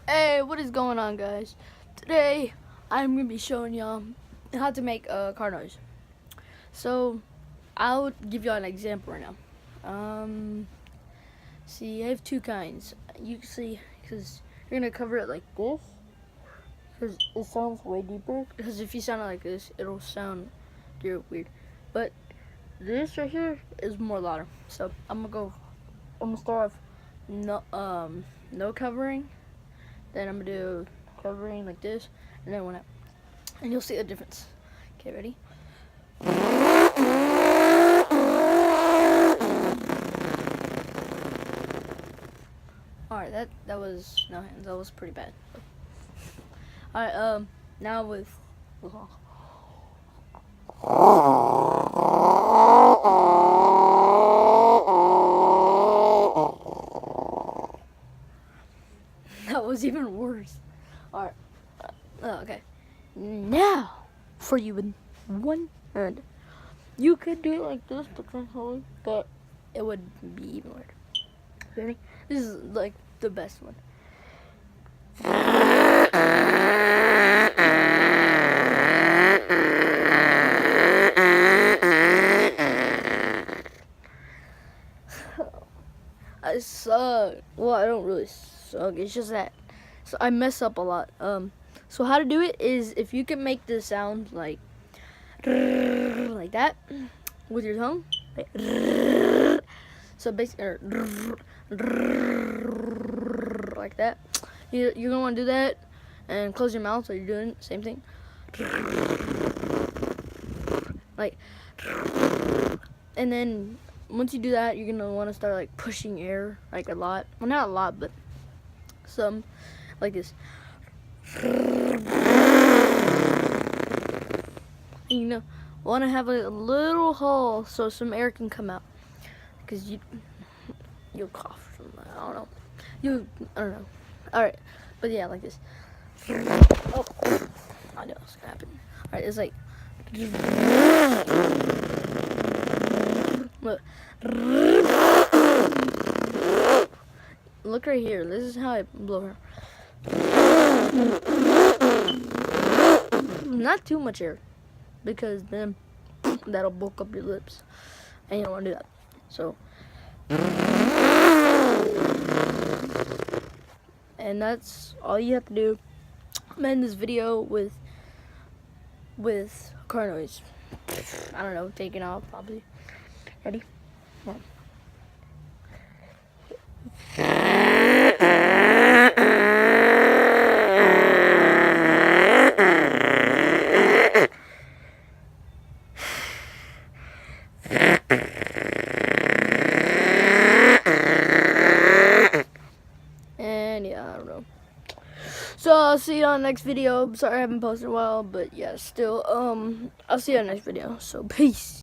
Hey, what is going on, guys? Today I'm gonna be showing y'all how to make a car noise. So I'll give y'all an example right now. See, I have two kinds. You can see because you're gonna cover it like this because it sounds way deeper. Because if you sound it like this, it'll sound weird. But this right here is more louder. So I'm gonna start off no covering. Then I'm gonna do covering like this, and then and you'll see the difference. Okay, ready? All right, that was no hands. That was pretty bad. All right, now with. That was even worse. All right. Okay. Now, for you in one hand, you could do it like this potentially, but it would be even weird. Ready? This is like the best one. I suck. Well, I don't really suck. It's just that so I mess up a lot. So how to do it is if you can make the sound like that with your tongue. Like, so basically like that. You're gonna want to do that and close your mouth so you're doing the same thing. Like, and then once you do that, you're gonna want to start like pushing air like a lot. Well, not a lot, but some like this. And, you know, want to have a little hole so some air can come out, because you'll cough from that. I don't know. I don't know. All right, but yeah, like this. Oh, I know what's gonna happen. All right, it's like. Look right here. This is how I blow her. Not too much air, because then that'll bulk up your lips, and you don't want to do that. So, and that's all you have to do. I'm ending this video with car noise. I don't know, taking off probably. Ready? One. And yeah, I don't know. So I'll see you on the next video. I'm sorry I haven't posted in a while, but yeah, still, I'll see you on the next video. So peace.